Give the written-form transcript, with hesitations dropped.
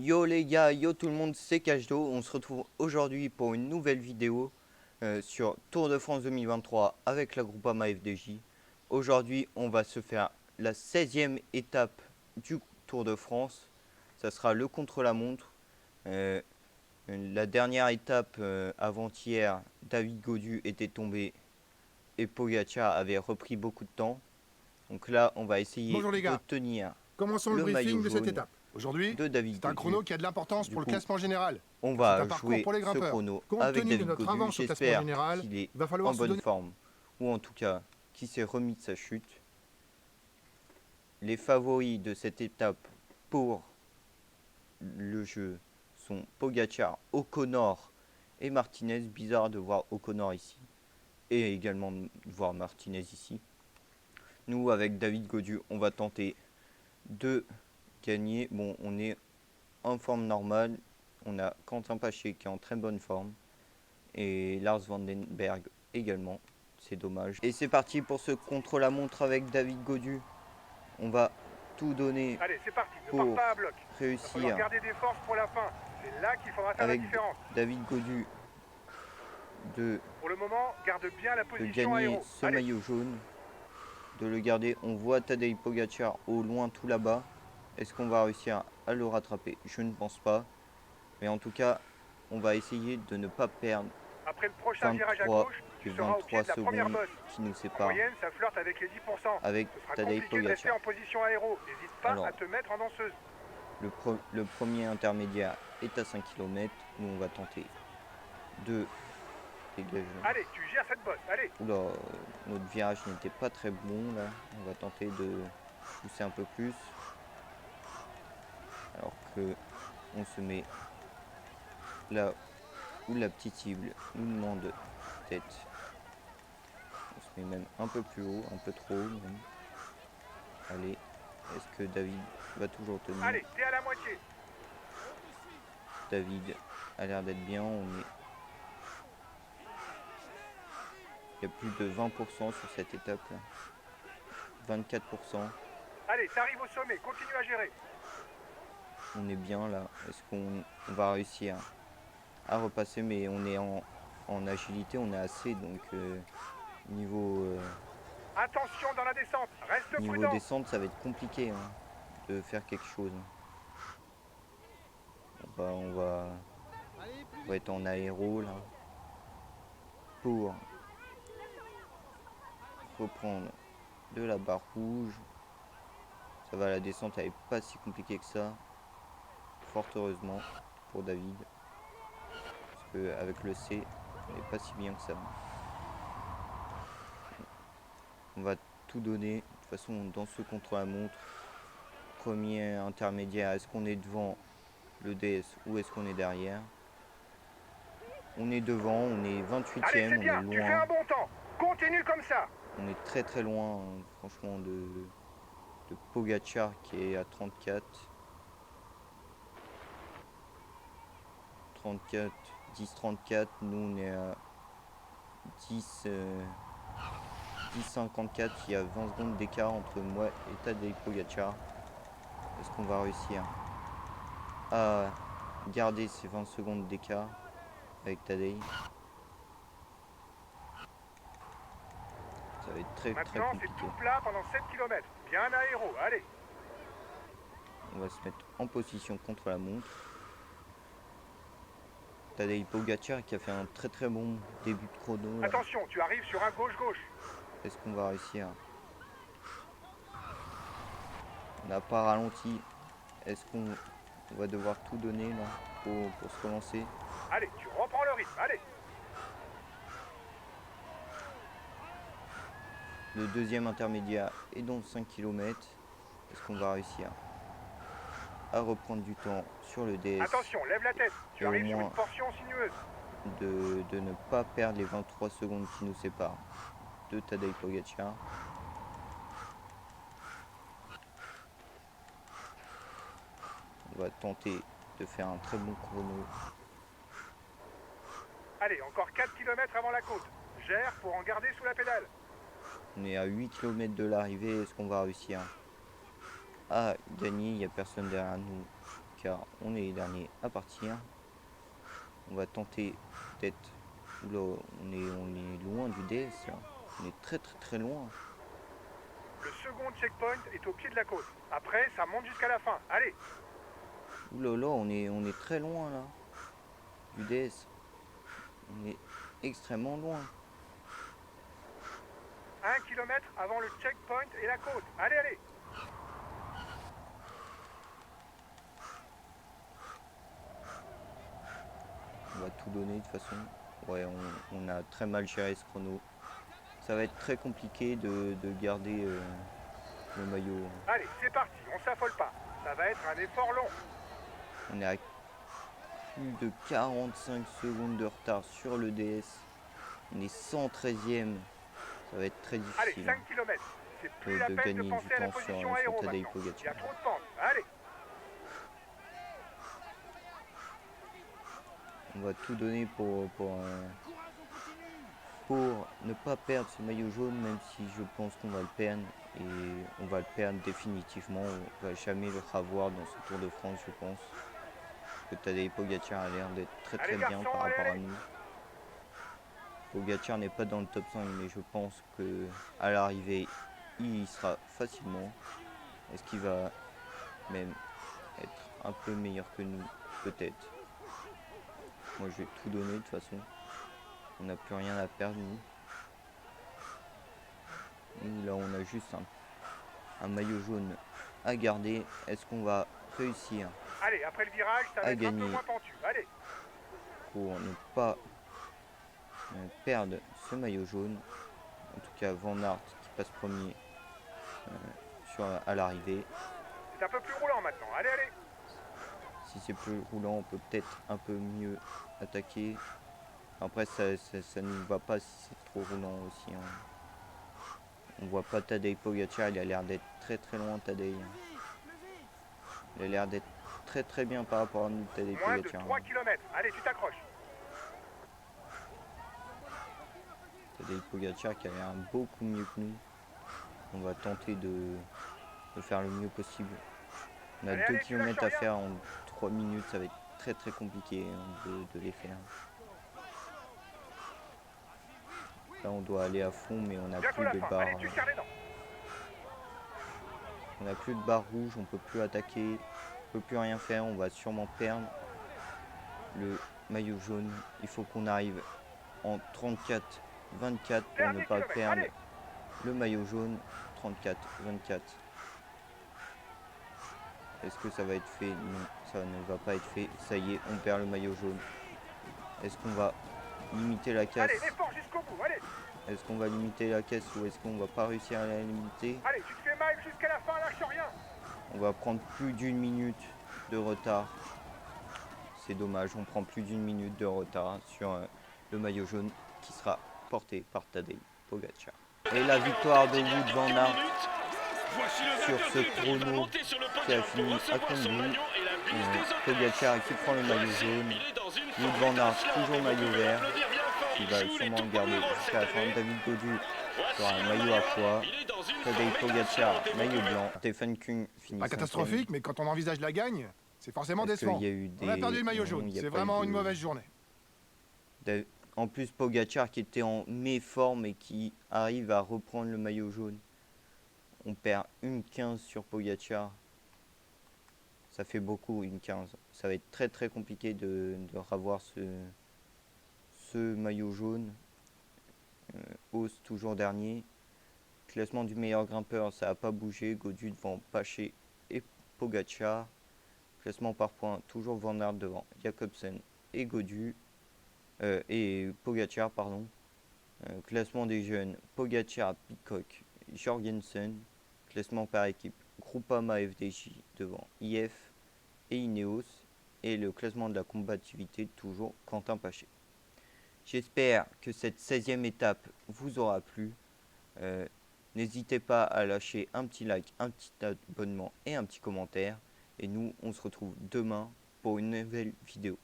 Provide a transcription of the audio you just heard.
Yo les gars, yo tout le monde, c'est Cashdo. On se retrouve aujourd'hui pour une nouvelle vidéo sur Tour de France 2023 avec la Groupama FDJ. Aujourd'hui, on va se faire la 16e étape du Tour de France. Ça sera le contre-la-montre. La dernière étape avant-hier, David Gaudu était tombé et Pogacar avait repris beaucoup de temps. Donc là, on va essayer Bonjour les de gars, tenir commençons le le maillot briefing de cette jaune étape. Aujourd'hui, de David c'est un Gaudu. chrono qui a de l'importance Du pour le coup, classement général, on car c'est un va parcours jouer pour les ce grimpeurs. chrono Compte avec tenu de David notre Gaudu. avance au classement J'espère général, qu'il est il va en falloir se bonne donner... forme, ou en tout cas qu'il s'est remis de sa chute. Les favoris de cette étape pour le jeu sont Pogacar, O'Connor et Martinez. Bizarre de voir O'Connor ici, et également de voir Martinez ici. Nous, avec David Gaudu, on va tenter de gagner. Bon, on est en forme normale. On a Quentin Paché qui est en très bonne forme. Et Lars Vandenberg également. C'est dommage. Et c'est parti pour ce contre-la-montre avec David Gaudu. On va tout donner Allez, c'est parti, ne pars pour pas à bloc. Il va falloir réussir garder des forces pour la fin. C'est là qu'il faudra faire la avec différence. David Gaudu de Pour le moment, garde bien la position gagner aéro. ce Allez, maillot jaune. De le garder. On voit Tadej Pogacar au loin tout là-bas. Est-ce qu'on va réussir à le rattraper? Je ne pense pas. Mais en tout cas, on va essayer de ne pas perdre après le prochain virage à 23 gauche, et tu seras au pied 23 de la première secondes bosse. qui nous En séparent moyenne, ça flirte avec les 10%. avec Ce sera Tadej compliqué de rester Pogacar. en position aéro. N'hésite pas Alors, à te mettre en danseuse. le premier intermédiaire est à 5 km. Nous, on va tenter de dégager. Allez, tu gères cette bosse. Allez, Oula, notre virage n'était pas très bon là. On va tenter de pousser un peu plus. Alors que on se met là où la petite cible nous demande d'être. On se met même un peu plus haut, un peu trop haut même. Allez, est-ce que David va toujours tenir? allez, t'es à la moitié. David a l'air d'être bien. Il y a plus de 20% sur cette étape là. 24%. Allez, t'arrives au sommet, continue à gérer. On est bien là. Est-ce qu'on va réussir à repasser? Mais on est en agilité, on est assez. Donc niveau Attention dans la descente, reste niveau prudent. descente, ça va être compliqué hein, de faire quelque chose. On va être en aéro là pour reprendre de la barre rouge. Ça va, la descente elle est pas si compliquée que ça, fort heureusement pour David, parce qu'avec le C on n'est pas si bien que ça. On va tout donner de toute façon dans ce contre-la-montre. Premier intermédiaire, est-ce qu'on est devant le DS ou est-ce qu'on est derrière? On est devant, on est 28e, Allez, c'est on bien, est tu fais loin. un bon temps. Continue comme ça. On est très très loin hein, franchement de Pogacar qui est à 34. 34, 10, 34. Nous on est à 10, 10, 54. Il y a 20 secondes d'écart entre moi et Tadej Pogacar. Est-ce qu'on va réussir à garder ces 20 secondes d'écart avec Tadej? Ça va être très très Maintenant, c'est compliqué. tout plat pendant 7 km. Bien aéro, allez. On va se mettre en position contre la montre. Tadej Pogacar qui a fait un très très bon début de chrono là. Attention, tu arrives sur un gauche-gauche. Est-ce qu'on va réussir? On n'a pas ralenti. Est-ce qu'on va devoir tout donner là pour se relancer? Allez, tu reprends le rythme, allez. Le deuxième intermédiaire est dans 5 km. Est-ce qu'on va réussir à reprendre du temps sur le DS Attention, lève la tête. Tu et au arrives sur moins une portion sinueuse. de ne pas perdre les 23 secondes qui nous séparent de Tadej Pogacar? On va tenter de faire un très bon chrono. Allez, encore 4 km avant la côte. Gère pour en garder sous la pédale. On est à 8 km de l'arrivée. Est-ce qu'on va réussir à gagner? Il n'y a personne derrière nous car on est les derniers à partir. On va tenter d'être... Oula, on est loin du DS là. On est très loin. Le second checkpoint est au pied de la côte. Après, ça monte jusqu'à la fin. Allez. Oula là, on est très loin là. Du DS. On est extrêmement loin. 1 km avant le checkpoint et la côte. Allez, allez. On va tout donner de toute façon. Ouais, on a très mal géré ce chrono. Ça va être très compliqué de garder le maillot. Allez, c'est parti, on s'affole pas. Ça va être un effort long. On est à plus de 45 secondes de retard sur le DS. On est 113e. Ça va être très Allez, difficile 5 km. C'est plus la de peine de gagner penser du à la temps position sur aéro Tadej maintenant. Il y a Pogacar. trop de pente. Allez. On va tout donner pour ne pas perdre ce maillot jaune, même si je pense qu'on va le perdre. Et on va le perdre définitivement. On va jamais le revoir dans ce Tour de France, je pense. Parce que Tadej Pogacar a l'air d'être très bien par rapport à nous. Pogacar n'est pas dans le top 5, mais je pense que à l'arrivée, il y sera facilement. Est-ce qu'il va même être un peu meilleur que nous? Peut-être. Moi, je vais tout donner de toute façon. On n'a plus rien à perdre, nous. Nous, là, on a juste un maillot jaune à garder. Est-ce qu'on va réussir Allez, après le virage, ça va être un peu moins pentu. Allez. Pour ne pas perdre ce maillot jaune? En tout cas, Van Aert qui passe premier à l'arrivée. C'est un peu plus roulant maintenant. Allez, allez. Si c'est plus roulant, on peut peut-être un peu mieux attaquer. Après, ça ne nous va pas si c'est trop roulant aussi. Hein. On voit pas Tadej Pogacar, il a l'air d'être très loin, Tadej. Il a l'air d'être très bien par rapport à nous, Tadej Moins Pogacar. de 3 km. Allez, tu t'accroches. Tadej Pogacar qui a l'air beaucoup mieux que nous. On va tenter de faire le mieux possible. On a 2 km à faire en 3 minutes, ça va être très compliqué de les faire. Là on doit aller à fond, mais on n'a plus de barre. On n'a plus de barre rouge, on peut plus attaquer, on peut plus rien faire, on va sûrement perdre le maillot jaune. Il faut qu'on arrive en 34-24 pour ne pas perdre le maillot jaune. 34-24. Est-ce que ça va être fait? Non, ça ne va pas être fait. Ça y est, on perd le maillot jaune. Est-ce qu'on va limiter la casse? Allez, l'effort jusqu'au bout, allez. Est-ce qu'on va limiter la caisse ou est-ce qu'on va pas réussir à la limiter? Allez, tu te fais mal jusqu'à la fin, lâche rien. On va prendre plus d'une minute de retard. C'est dommage, on prend plus d'une minute de retard sur le maillot jaune qui sera porté par Tadej Pogacar. Et la victoire de Wout van Aert sur ce chrono qui a fini à conduire. Pogacar qui prend le maillot jaune. Wout van Aert toujours maillot vert. Qui va sûrement le garder jusqu'à la fin. David Gaudu sur un maillot à pois. Tadej Pogacar, maillot blanc. Stephen Kung finit pas catastrophique, mais quand on envisage la gagne, c'est forcément décevant. On a perdu le maillot jaune, c'est vraiment une mauvaise journée. En plus, Pogacar qui était en méforme et qui arrive à reprendre le maillot jaune. On perd une 15 sur Pogacar. Ça fait beaucoup, une 15. Ça va être très compliqué de revoir ce maillot jaune. Hausse toujours dernier. Classement du meilleur grimpeur, ça n'a pas bougé. Gaudu devant Paché et Pogacar. Classement par points, toujours Van Aert devant Jacobsen et Gaudu. Et Pogacar, pardon. Classement des jeunes, Pogacar, Pidcock, Jorgensen. Classement par équipe, Groupama FDJ devant IF et Ineos. Et le classement de la combativité, toujours Quentin Paché. J'espère que cette 16e étape vous aura plu. N'hésitez pas à lâcher un petit like, un petit abonnement et un petit commentaire. Et nous, on se retrouve demain pour une nouvelle vidéo.